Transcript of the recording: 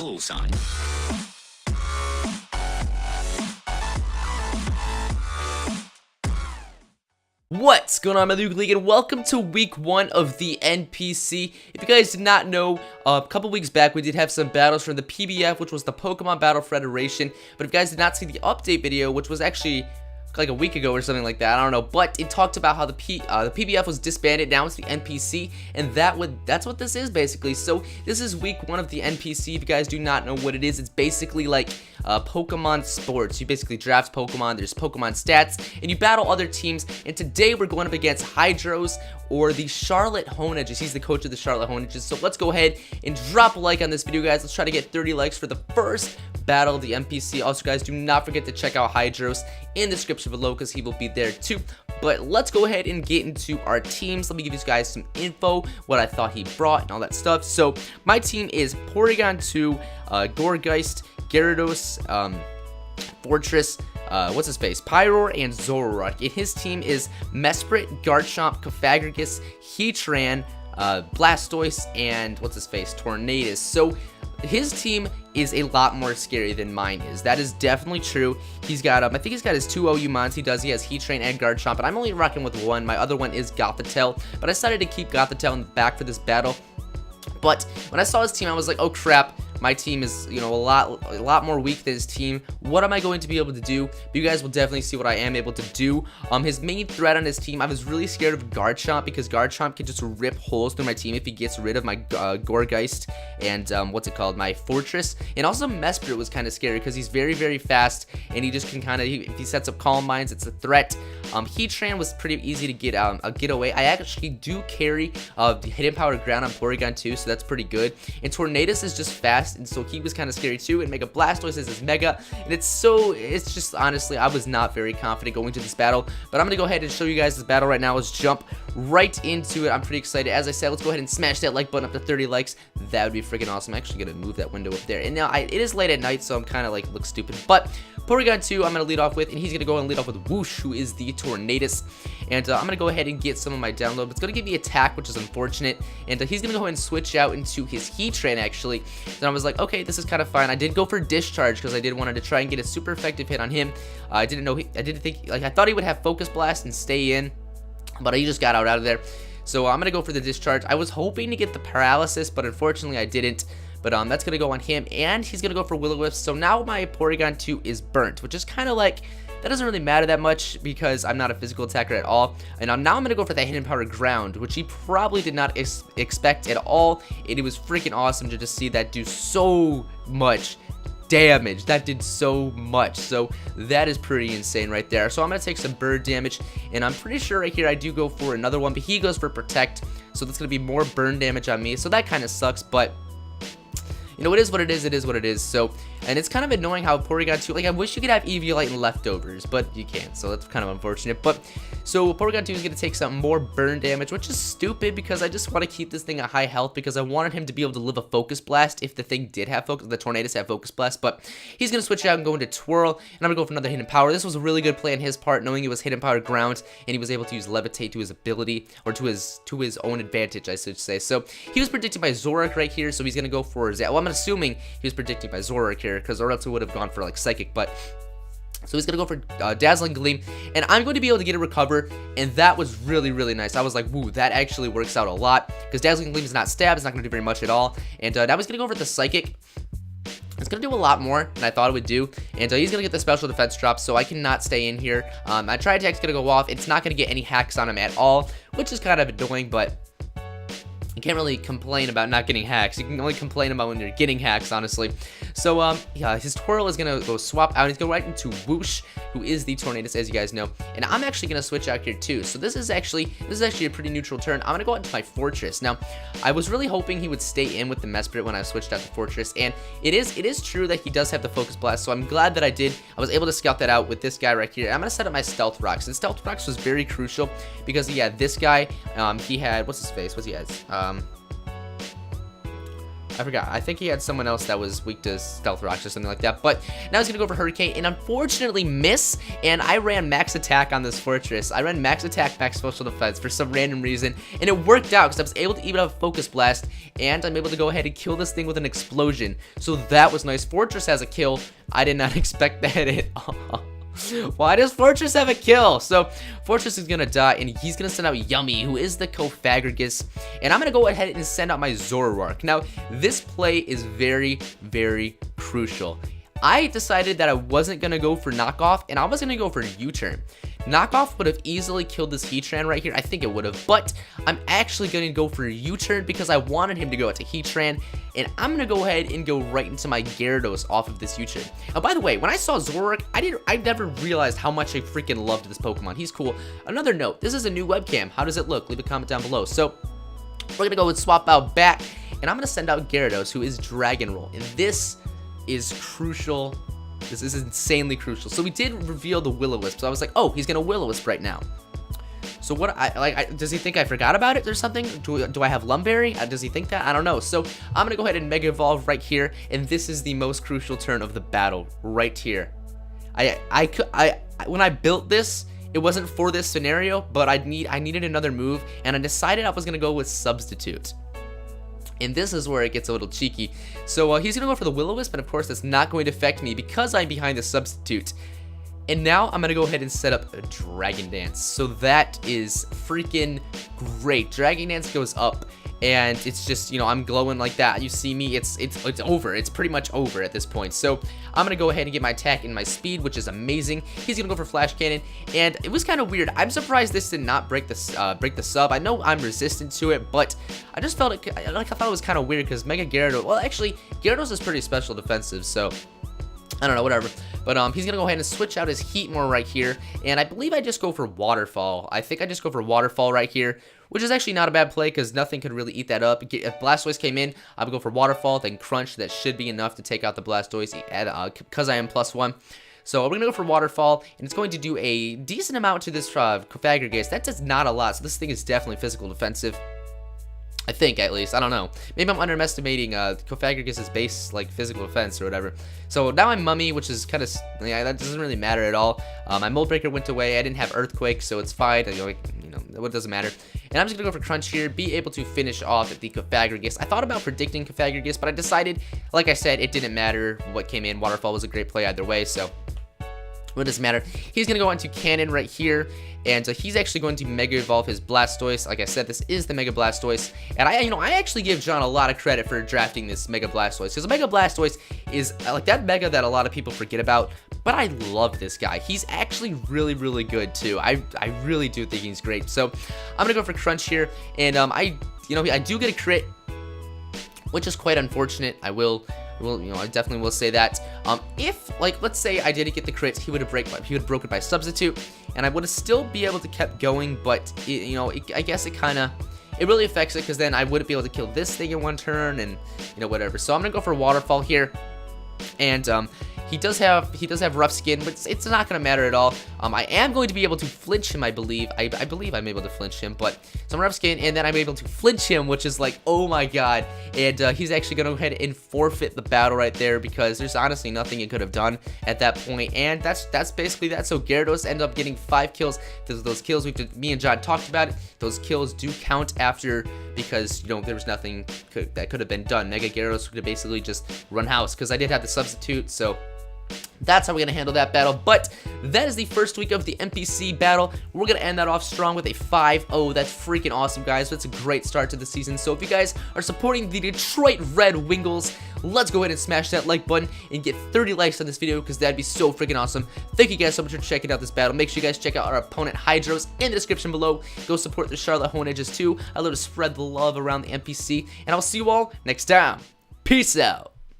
call sign. What's going on, my League, and welcome to week 1 of the NPC. If you guys did not know, a couple weeks back we did have some battles from the PBF, which was the Pokemon Battle Federation. But if you guys did not see the update video, which was actually like a week ago or something like that, I don't know, but it talked about how the PBF was disbanded. Now it's the NPC, and that's what this is basically. So this is week 1 of the NPC. If you guys do not know what it is, it's basically like Pokemon sports. You basically draft Pokemon, there's Pokemon stats, and you battle other teams. And today we're going up against Hydros, or the Charlotte Honedges. He's the coach of the Charlotte Honedges. So let's go ahead and drop a like on this video, guys. Let's try to get 30 likes for the first battle of the NPC. Also, guys, do not forget to check out Hydros in the description below, because he will be there too. But let's go ahead and get into our teams. Let me give you guys some info, what I thought he brought and all that stuff. So my team is Porygon 2, Gourgeist, Gyarados, Fortress, what's his face, Pyroar, and Zoroark. And his team is Mesprit, Garchomp, Cofagrigus, Heatran, Blastoise, and what's his face, Tornadus. So his team is a lot more scary than mine is. That is definitely true. He's got, I think he's got his 2 OU He does. He has Heatran and Garchomp, but I'm only rocking with one. My other one is Gothitelle, but I decided to keep Gothitelle in the back for this battle. But when I saw his team, I was like, oh crap, my team is, you know, a lot more weak than his team. What am I going to be able to do? But you guys will definitely see what I am able to do. His main threat on his team, I was really scared of Garchomp, because Garchomp can just rip holes through my team if he gets rid of my Gourgeist and my Fortress. And also Mesprit was kind of scary, because he's very, very fast, and he just can kind of, if he sets up Calm Minds, it's a threat. Heatran was pretty easy to get away. I actually do carry the Hidden Power Ground on Porygon 2, so that's pretty good. And Tornadus is just fast, and so he was kind of scary too. And Mega Blastoise is his Mega, and it's just, honestly, I was not very confident going to this battle. But I'm gonna go ahead and show you guys this battle right now. Let's jump right into it. I'm pretty excited. As I said, let's go ahead and smash that like button up to 30 likes. That would be freaking awesome. I'm actually gonna move that window up there. And now it is late at night, so I'm kind of like look stupid. But Porygon 2, I'm gonna lead off with, and he's gonna go and lead off with Whoosh, who is the Tornadus. And I'm gonna go ahead and get some of my download. It's gonna give me attack, which is unfortunate. And he's gonna go ahead and switch out into his Heatran actually. Then I was like, okay, this is kind of fine. I did go for Discharge, because I did wanted to try and get a super effective hit on him. I thought he would have Focus Blast and stay in, but he just got out of there. So I'm gonna go for the Discharge. I was hoping to get the Paralysis, but unfortunately I didn't. But that's going to go on him, and he's going to go for Will-O-Wisp. So now my Porygon 2 is burnt, which is kind of like, that doesn't really matter that much, because I'm not a physical attacker at all. And now I'm going to go for that Hidden Power Ground, which he probably did not expect at all. And it was freaking awesome to just see that do so much damage. That did so much, so that is pretty insane right there. So I'm gonna take some bird damage, and I'm pretty sure right here I do go for another one, but he goes for Protect, so that's gonna be more burn damage on me. So that kind of sucks, but you know, it is what it is. It is what it is. So, and it's kind of annoying how Porygon 2, like, I wish you could have Eviolite and Leftovers, but you can't, so that's kind of unfortunate. But so Porygon 2 is going to take some more burn damage, which is stupid, because I just want to keep this thing at high health, because I wanted him to be able to live a Focus Blast if the thing did have the Tornadus had Focus Blast. But he's going to switch out and go into Twirl, and I'm going to go for another Hidden Power. This was a really good play on his part, knowing it was Hidden Power Ground, and he was able to use Levitate to his ability, or to his own advantage, I should say. So he was predicted by Zoroark right here, so he's going to go for well, I'm assuming he was predicted by Zoroark here, because or else it would have gone for like Psychic. But so he's gonna go for Dazzling Gleam, and I'm going to be able to get a Recover, and that was really, really nice. I was like, woo, that actually works out a lot, because Dazzling Gleam is not stab, it's not gonna do very much at all. And now he's gonna go for the Psychic. It's gonna do a lot more than I thought it would do, and he's gonna get the special defense drop, so I cannot stay in here. My Tri-Attack's gonna go off. It's not gonna get any hacks on him at all, which is kind of annoying, but you can't really complain about not getting hacks. You can only complain about when you're getting hacks, honestly. So, yeah, his Twirl is going to go swap out. He's going right into Whoosh, who is the Tornadus, as you guys know. And I'm actually going to switch out here, too. So this is actually a pretty neutral turn. I'm going to go out into my Fortress. Now, I was really hoping he would stay in with the Mesprit when I switched out to Fortress. And it is true that he does have the Focus Blast, so I'm glad that I did. I was able to scout that out with this guy right here. I'm going to set up my Stealth Rocks. And Stealth Rocks was very crucial, because, yeah, this guy, he had, what's his face? What's he has? I forgot. I think he had someone else that was weak to stealth rocks or something like that. But now he's gonna go for hurricane and unfortunately miss. And I ran max attack on this fortress. I ran max attack, max special defense for some random reason, and it worked out because I was able to even have a focus blast, and I'm able to go ahead and kill this thing with an explosion. So that was nice. Fortress has a kill. I did not expect that at all. Why does Fortress have a kill? So Fortress is gonna die, and he's gonna send out Yummy, who is the Cofagrigus, and I'm gonna go ahead and send out my Zoroark. Now this play is very, very crucial. I decided that I wasn't gonna go for knockoff, and I was gonna go for U-turn. Knockoff would have easily killed this Heatran right here. I think it would have, but I'm actually going to go for a U-turn because I wanted him to go out to Heatran, and I'm going to go ahead and go right into my Gyarados off of this U-turn. Now, by the way, when I saw Zoroark, I never realized how much I freaking loved this Pokemon. He's cool. Another note, this is a new webcam. How does it look? Leave a comment down below. So, we're going to go with swap out back, and I'm going to send out Gyarados, who is Dragon Roll, and this is crucial. This is insanely crucial. So we did reveal the Will-O-Wisp. So I was like, oh, he's gonna Will-O-Wisp right now. So what does he think I forgot about it or something? Do I have Lumberry? Does he think that? I don't know. So I'm gonna go ahead and Mega Evolve right here, and this is the most crucial turn of the battle right here. When I built this, it wasn't for this scenario, but I needed another move, and I decided I was gonna go with Substitute. And this is where it gets a little cheeky. So he's going to go for the Will-O-Wisp, and of course that's not going to affect me because I'm behind the Substitute. And now I'm going to go ahead and set up a Dragon Dance. So that is freaking great. Dragon Dance goes up, and it's just, you know, I'm glowing like that. You see me, it's over. It's pretty much over at this point. So I'm going to go ahead and get my attack and my speed, which is amazing. He's going to go for Flash Cannon, and it was kind of weird. I'm surprised this did not break the sub. I know I'm resistant to it, but I just felt it, I thought it was kind of weird because Mega Gyarados, well, actually, Gyarados is pretty special defensive, so I don't know, whatever. But he's going to go ahead and switch out his Heatmore right here, and I believe I just go for Waterfall. I think I just go for Waterfall right here, which is actually not a bad play because nothing could really eat that up. If Blastoise came in, I would go for Waterfall, then Crunch. That should be enough to take out the Blastoise because I am +1. So we're going to go for Waterfall, and it's going to do a decent amount to this Cofagrigus. That does not a lot, so this thing is definitely physical defensive. I think, at least. I don't know. Maybe I'm underestimating Cofagrigus' base, like, physical defense or whatever. So now I'm Mummy, which is kind of, yeah, that doesn't really matter at all. My Mold Breaker went away. I didn't have Earthquake, so it's fine. You know, it doesn't matter. And I'm just going to go for Crunch here, be able to finish off at the Cofagrigus. I thought about predicting Cofagrigus, but I decided, like I said, it didn't matter what came in. Waterfall was a great play either way, so it doesn't matter. He's going to go into Cannon right here, and he's actually going to Mega Evolve his Blastoise. Like I said, this is the Mega Blastoise, and I actually give John a lot of credit for drafting this Mega Blastoise, because the Mega Blastoise is like that Mega that a lot of people forget about, but I love this guy. He's actually really, really good too. I really do think he's great. So I'm going to go for Crunch here, and I do get a crit, which is quite unfortunate. I definitely will say that. If, like, let's say I didn't get the crits, he would have broke it by Substitute, and I would have still be able to kept going, but, I guess it really affects it, because then I wouldn't be able to kill this thing in one turn, and, whatever. So I'm going to go for Waterfall here, and, he does have rough skin, but it's not going to matter at all. I am going to be able to flinch him, I believe. I believe I'm able to flinch him, but some rough skin, and then I'm able to flinch him, which is like, oh my god. And he's actually going to go ahead and forfeit the battle right there, because there's honestly nothing he could have done at that point. And that's basically that. So Gyarados ended up getting 5 kills. Those kills, me and John talked about it. Those kills do count after, because there was nothing that could have been done. Mega Gyarados could have basically just run house, because I did have the Substitute, so that's how we're going to handle that battle. But that is the first week of the NPC battle. We're going to end that off strong with a 5-0. That's freaking awesome, guys. That's a great start to the season. So if you guys are supporting the Detroit Red Wingles, let's go ahead and smash that like button and get 30 likes on this video, because that'd be so freaking awesome. Thank you guys so much for checking out this battle. Make sure you guys check out our opponent Hydros in the description below. Go support the Charlotte Honedges too. I love to spread the love around the NPC, and I'll see you all next time. Peace out.